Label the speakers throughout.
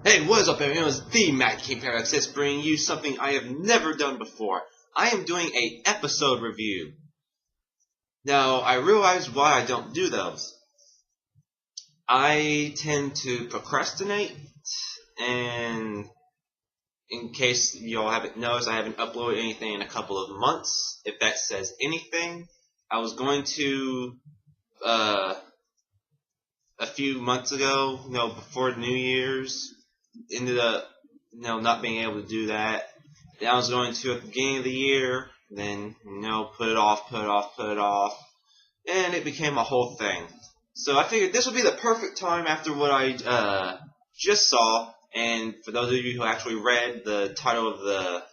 Speaker 1: Hey, what is up everyone? It's the Matt King Parallax bringing you something I have never done before. I am doing a episode review. Now, I realize why I don't do those. I tend to procrastinate, and in case y'all haven't noticed, I haven't uploaded anything in a couple of months. If that says anything, I was going to, a few months ago, before New Year's, ended up, not being able to do that. Then I was going to at the beginning of the year, then, put it off, and it became a whole thing. So I figured this would be the perfect time after what I just saw, and for those of you who actually read the title of the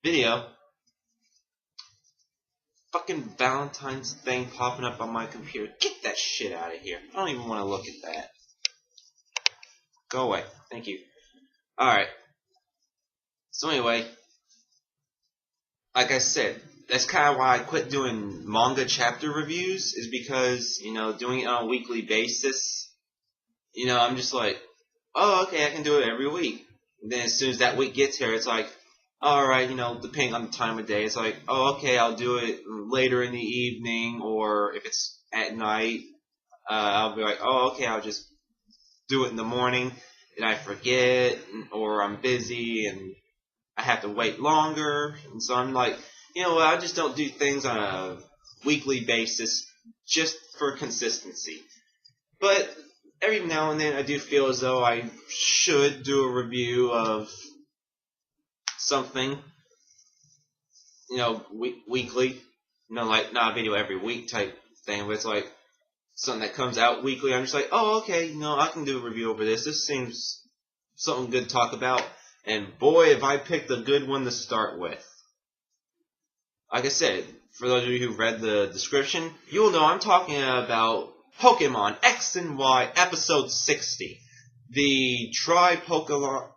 Speaker 1: video, fucking Valentine's thing popping up on my computer. Get that shit out of here. I don't even want to look at that. Go away. Thank you. Alright. So anyway, like I said, that's kind of why I quit doing manga chapter reviews, is because, doing it on a weekly basis, I'm just like, oh, okay, I can do it every week. And then as soon as that week gets here, it's like, alright, depending on the time of day, it's like, oh, okay, I'll do it later in the evening, or if it's at night, I'll be like, oh, okay, I'll just do it in the morning, and I forget, or I'm busy, and I have to wait longer, and so I'm like, I just don't do things on a weekly basis, just for consistency. But every now and then I do feel as though I should do a review of something, weekly, like not a video every week type thing, but it's like something that comes out weekly. I'm just like, oh, okay, I can do a review over this. This seems something good to talk about. And boy, if I picked a good one to start with. Like I said, for those of you who read the description, you will know I'm talking about Pokemon X and Y Episode 60. The Tri-Pokemon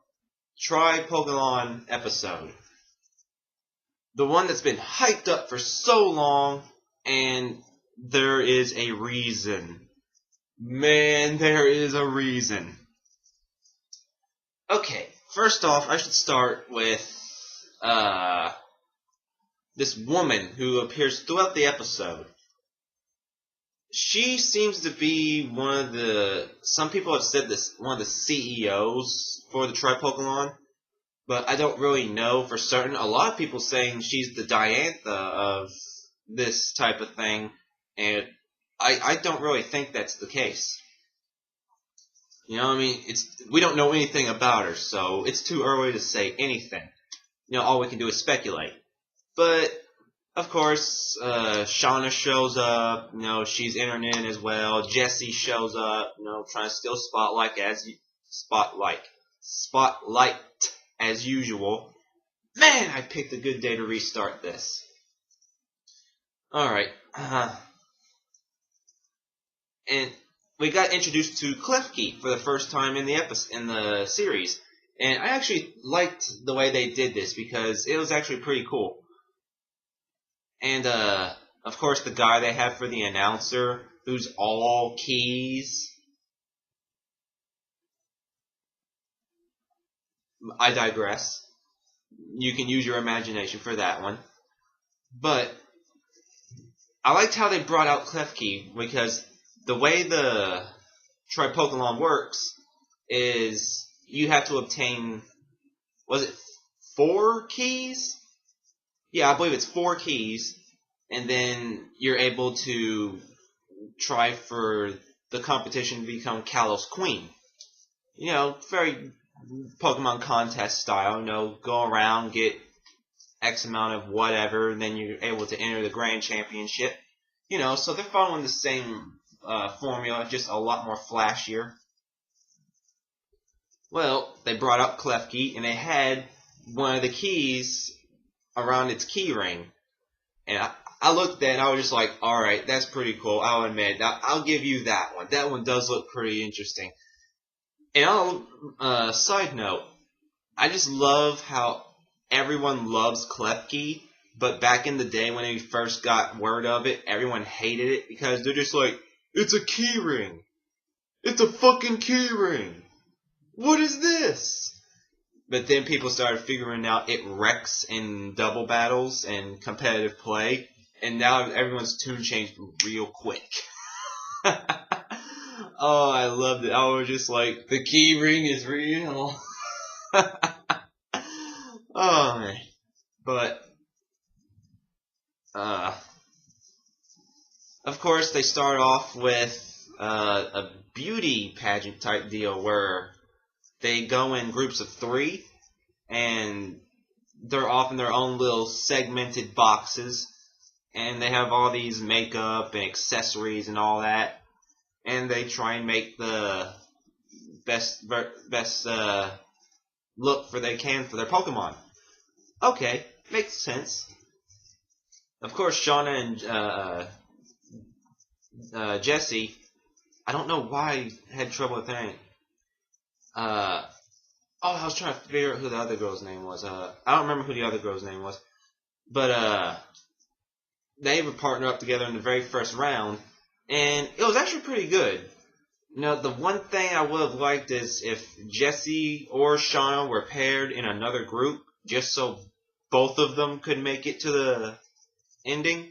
Speaker 1: episode. The one that's been hyped up for so long, and there is a reason. Man, there is a reason. Okay, first off, I should start with this woman who appears throughout the episode. She seems to be some people have said this, one of the CEOs for the Tri-Pokemon, but I don't really know for certain. A lot of people saying she's the Diantha of this type of thing, and I don't really think that's the case. We don't know anything about her, so it's too early to say anything. All we can do is speculate. But, of course, Shauna shows up, she's entering in as well. Jessie shows up, trying to steal spotlight as usual. Man, I picked a good day to restart this. Alright, and we got introduced to Klefki for the first time in the series, and I actually liked the way they did this because it was actually pretty cool. And of course, the guy they have for the announcer, who's all keys. I digress. You can use your imagination for that one. But I liked how they brought out Klefki, because the way the Tri-Pokemon works is you have to obtain, was it 4 keys? Yeah, I believe it's 4 keys, and then you're able to try for the competition to become Kalos Queen. Very Pokemon contest style, go around, get X amount of whatever, and then you're able to enter the Grand Championship. So they're following the same formula, just a lot more flashier. Well, they brought up Klefki, and they had one of the keys around its key ring. And I looked at it, and I was just like, alright, that's pretty cool, I'll admit. I'll give you that one. That one does look pretty interesting. And side note, I just love how everyone loves Klefki, but back in the day when we first got word of it, everyone hated it because they're just like, it's a key ring. It's a fucking key ring. What is this? But then people started figuring out it wrecks in double battles and competitive play, and now everyone's tune changed real quick. Oh, I loved it. I was just like, the key ring is real. Oh man. But of course they start off with a beauty pageant type deal where they go in groups of 3 and they're off in their own little segmented boxes, and they have all these makeup and accessories and all that, and they try and make the best look for they can for their Pokemon. Okay, makes sense. Of course, Shauna and Jessie, I don't know why I had trouble with that. I was trying to figure out who the other girl's name was. I don't remember who the other girl's name was. But they would partner up together in the very first round, and it was actually pretty good. You know, the one thing I would have liked is if Jessie or Shauna were paired in another group, just so both of them could make it to the ending.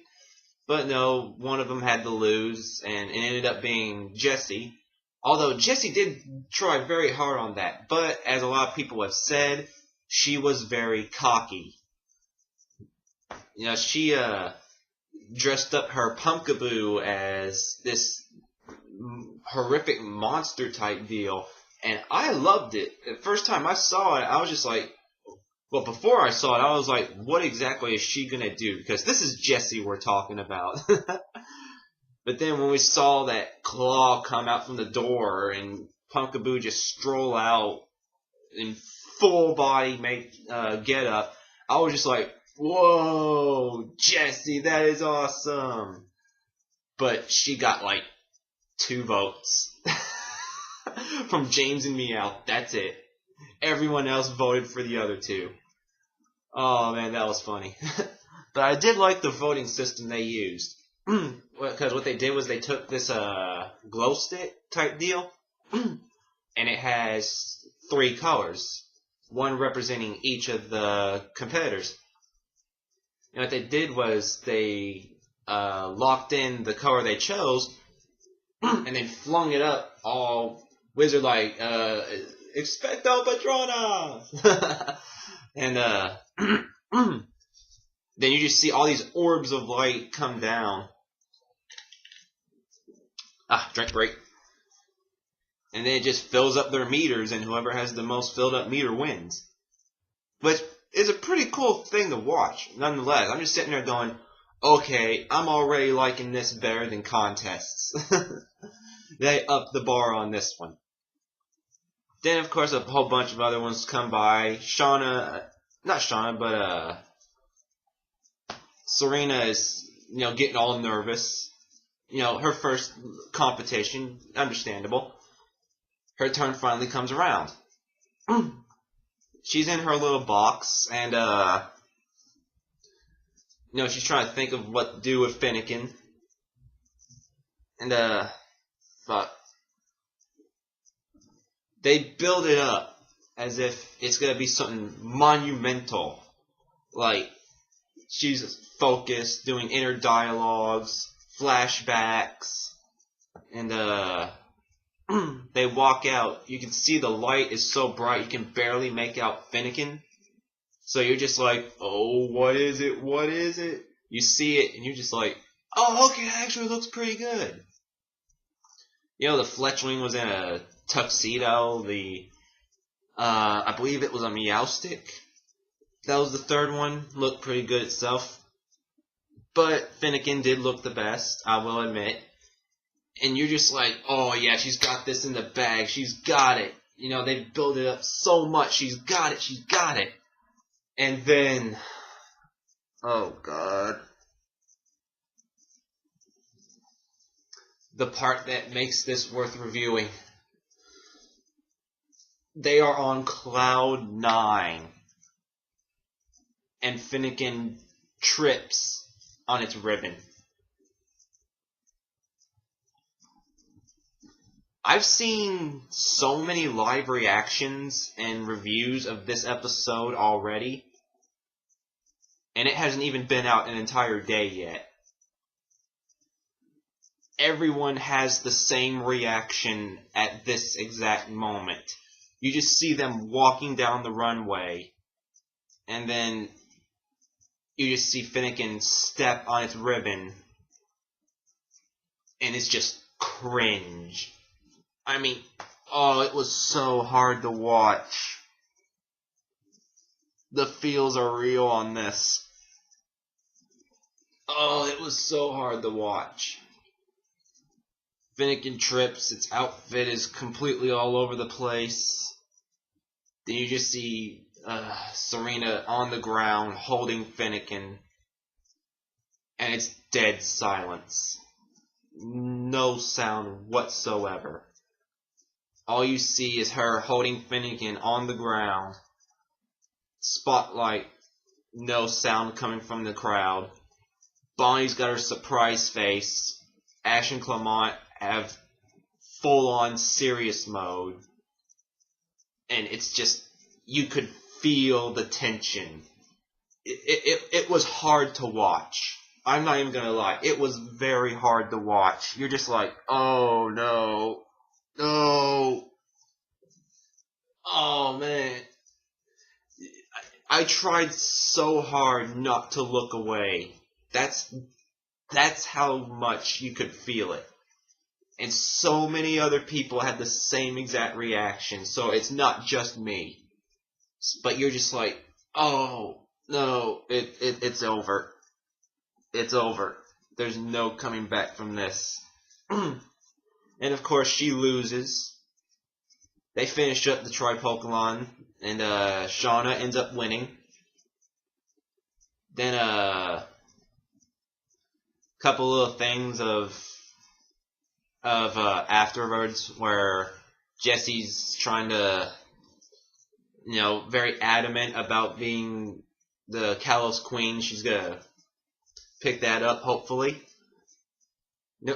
Speaker 1: But no, one of them had to lose, and it ended up being Jessie. Although Jessie did try very hard on that, but as a lot of people have said, she was very cocky. You know, she dressed up her Pumpkaboo as this horrific monster type deal, and I loved it. The first time I saw it, I was just like, well, before I saw it, I was like, what exactly is she gonna do? Because this is Jessie we're talking about. But then when we saw that claw come out from the door and Pumpkaboo just stroll out in full body get up, I was just like, whoa, Jessie, that is awesome. But she got like 2 votes from James and Meow. That's it. Everyone else voted for the other 2. Oh man, that was funny. But I did like the voting system they used. Because what they did was they took this glow stick type deal, and it has 3 colors, one representing each of the competitors. And what they did was they locked in the color they chose, and then flung it up all wizard-like, Expecto Patronus! And then you just see all these orbs of light come down. Drink break. And then it just fills up their meters, and whoever has the most filled up meter wins. Which is a pretty cool thing to watch, nonetheless. I'm just sitting there going, okay, I'm already liking this better than contests. They upped the bar on this one. Then, of course, a whole bunch of other ones come by. Serena is, getting all nervous. Her first competition, understandable. Her turn finally comes around. She's in her little box, and, she's trying to think of what to do with Finnegan. And, but they build it up as if it's going to be something monumental. Like, she's focused, doing inner dialogues, flashbacks, and they walk out. You can see the light is so bright you can barely make out Finnegan. So you're just like, oh, what is it? What is it? You see it, and you're just like, oh, okay, it actually looks pretty good. The Fletchling was in a tuxedo. I believe it was a Meowstic. That was the third one. Looked pretty good itself. But Finnegan did look the best, I will admit. And you're just like, oh yeah, she's got this in the bag. She's got it. They built it up so much. She's got it. She's got it. And then, oh God. The part that makes this worth reviewing. They are on cloud 9. And Finnegan trips on its ribbon. I've seen so many live reactions and reviews of this episode already, and it hasn't even been out an entire day yet. Everyone has the same reaction at this exact moment. You just see them walking down the runway, and then you just see Finnegan step on its ribbon, and it's just cringe. I mean, oh, it was so hard to watch. The feels are real on this. Oh, it was so hard to watch. Finnegan trips, its outfit is completely all over the place. Then you just see Serena on the ground holding Finnegan, and it's dead silence. No sound whatsoever. All you see is her holding Finnegan on the ground. Spotlight, no sound coming from the crowd. Bonnie's got her surprise face. Ash and Clement have full-on serious mode. And it's just, you could feel the tension. It was hard to watch. I'm not even gonna lie. It was very hard to watch. You're just like, oh no. No. Oh man. I tried so hard not to look away. That's how much you could feel it. And so many other people had the same exact reaction, so it's not just me. But you're just like, oh, no, it's over. It's over. There's no coming back from this. And of course, she loses. They finish up the Tripolkalon, and Shauna ends up winning. Then couple little things of afterwards where Jesse's trying to, very adamant about being the Kalos Queen. She's gonna pick that up, hopefully.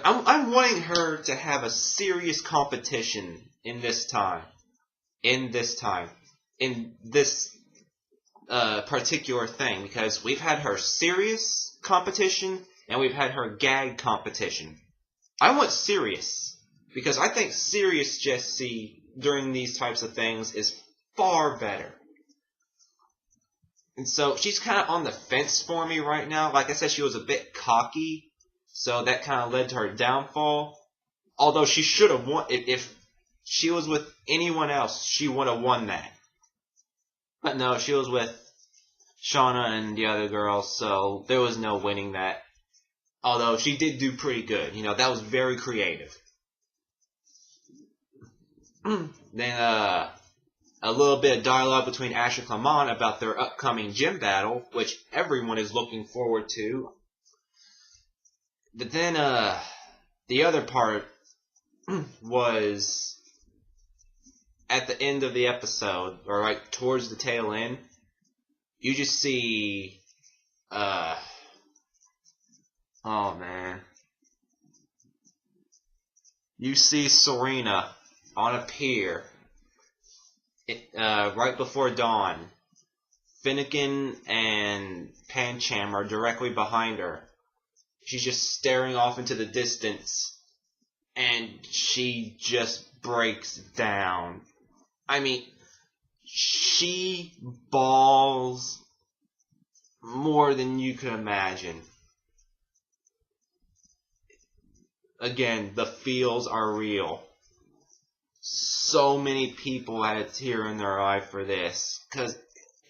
Speaker 1: I'm wanting her to have a serious competition in this particular thing, because we've had her serious competition and we've had her gag competition. I want serious, because I think serious Jessie during these types of things is far better. And so she's kind of on the fence for me right now. Like I said, she was a bit cocky, so that kind of led to her downfall. Although she should have won. If she was with anyone else, she would have won that. But no, she was with Shauna and the other girls, so there was no winning that. Although she did do pretty good. That was very creative. Then a little bit of dialogue between Ash and Clement about their upcoming gym battle, which everyone is looking forward to. But then the other part was at the end of the episode, or like towards the tail end, you just see oh man. You see Serena on a pier right before dawn. Finnegan and Pancham are directly behind her. She's just staring off into the distance, and she just breaks down. I mean, she bawls more than you could imagine. Again, the feels are real. So many people had a tear in their eye for this, because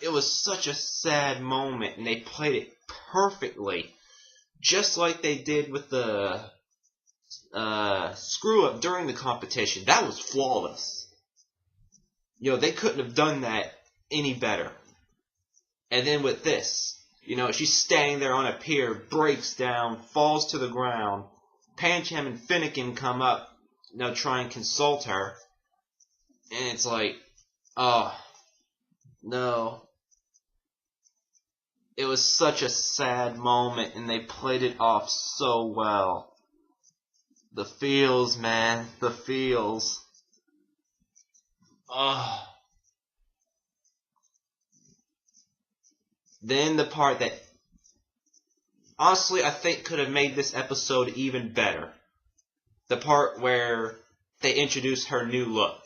Speaker 1: it was such a sad moment, and they played it perfectly, just like they did with the screw-up during the competition. That was flawless. They couldn't have done that any better. And then with this, she's standing there on a pier, breaks down, falls to the ground. Pancham and Finnegan come up, try and consult her. And it's like, oh, no. It was such a sad moment, and they played it off so well. The feels, man. The feels. Ugh. Then the part that, honestly, I think could have made this episode even better. The part where they introduce her new look.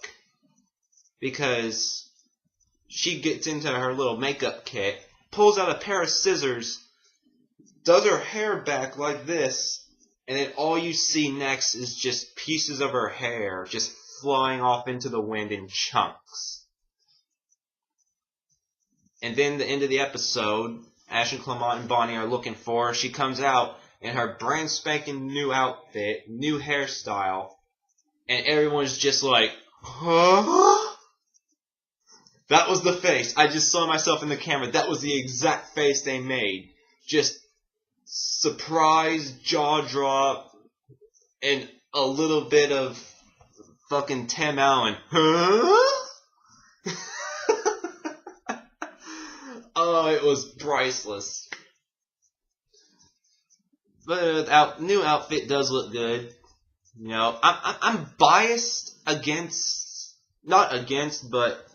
Speaker 1: Because she gets into her little makeup kit, pulls out a pair of scissors, does her hair back like this, and then all you see next is just pieces of her hair just flying off into the wind in chunks. And then the end of the episode, Ash and Clement and Bonnie are looking for her. She comes out in her brand spanking new outfit, new hairstyle, and everyone's just like, huh? That was the face. I just saw myself in the camera. That was the exact face they made. Just surprise, jaw drop, and a little bit of fucking Tim Allen. Huh? Oh, it was priceless. But the new outfit does look good. You know, I'm biased against, not against, but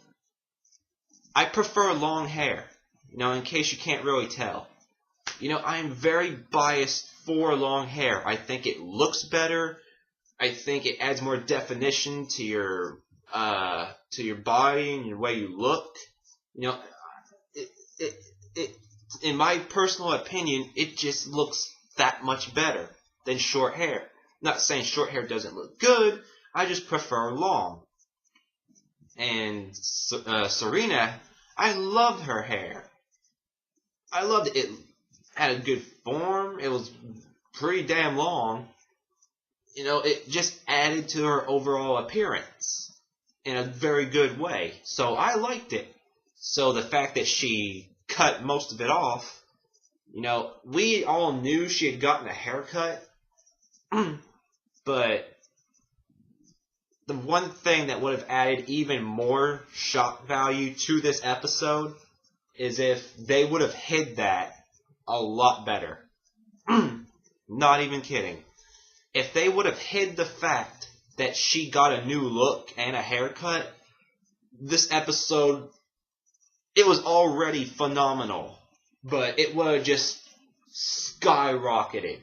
Speaker 1: I prefer long hair, you know, in case you can't really tell. You know, I am very biased for long hair. I think it looks better. I think it adds more definition to your body and your way you look. You know, it in my personal opinion, it just looks that much better than short hair. Not saying short hair doesn't look good. I just prefer long. And Serena, I loved her hair. I loved it. It had a good form. It was pretty damn long. You know, it just added to her overall appearance in a very good way. So I liked it. So the fact that she cut most of it off, you know, we all knew she had gotten a haircut. But the one thing that would have added even more shock value to this episode is if they would have hid that a lot better. Not even kidding. If they would have hid the fact that she got a new look and a haircut, this episode, it was already phenomenal. But it would have just skyrocketed.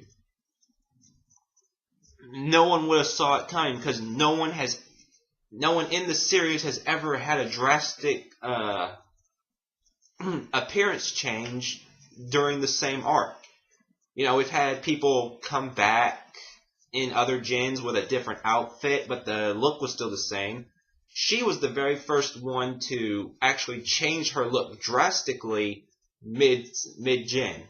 Speaker 1: No one would have saw it coming because no one in the series has ever had a drastic appearance change during the same arc. You know, we've had people come back in other gens with a different outfit, but the look was still the same. She was the very first one to actually change her look drastically mid-gen.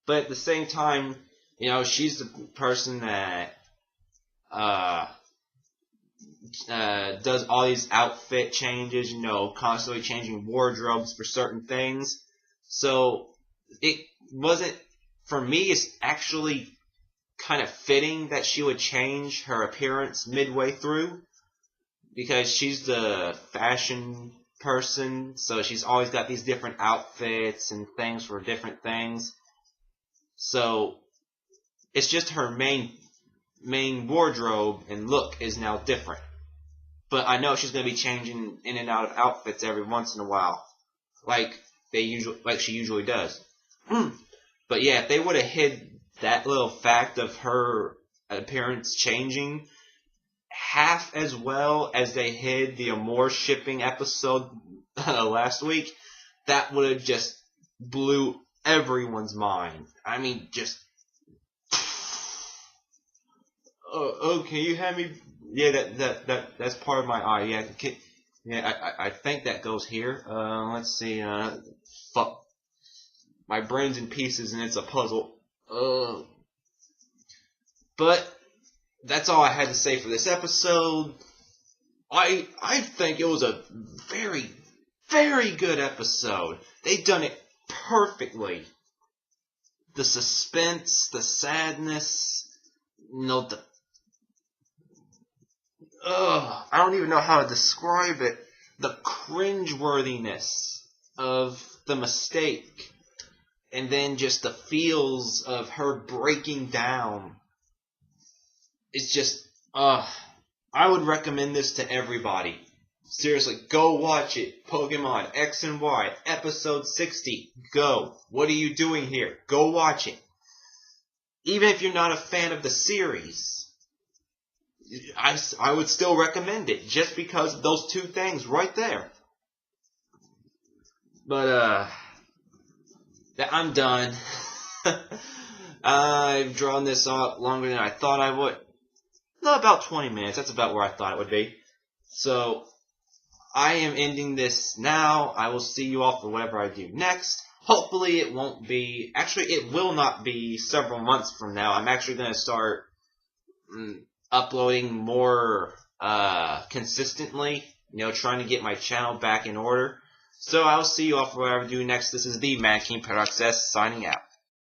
Speaker 1: But at the same time, you know, she's the person that does all these outfit changes, you know, constantly changing wardrobes for certain things. So it wasn't, for me, it's actually kind of fitting that she would change her appearance midway through, because she's the fashion person, so she's always got these different outfits and things for different things. So it's just her main wardrobe and look is now different. But I know she's going to be changing in and out of outfits every once in a while, like she usually does. But yeah, if they would have hid that little fact of her appearance changing half as well as they hid the Amore shipping episode last week, that would have just blew everyone's mind. I mean, just... Oh, can you have me? Yeah, that's part of my eye. Yeah, I think that goes here. Let's see. Fuck. My brain's in pieces and it's a puzzle. But that's all I had to say for this episode. I think it was a very, very good episode. They done it perfectly. The suspense, the sadness, you know, I don't even know how to describe it. The cringeworthiness of the mistake. And then just the feels of her breaking down. it's just, I would recommend this to everybody. Seriously, go watch it. Pokemon X and Y, episode 60. Go. What are you doing here? Go watch it. Even if you're not a fan of the series, I would still recommend it, just because of those two things right there. But, I'm done. I've drawn this out longer than I thought I would. No, about 20 minutes. That's about where I thought it would be. So, I am ending this now. I will see you all for whatever I do next. Hopefully it won't be... Actually, it will not be several months from now. I'm actually going to start uploading more consistently. You know, trying to get my channel back in order. So I'll see you all for whatever I do next. This is the Man King Paradox S signing out.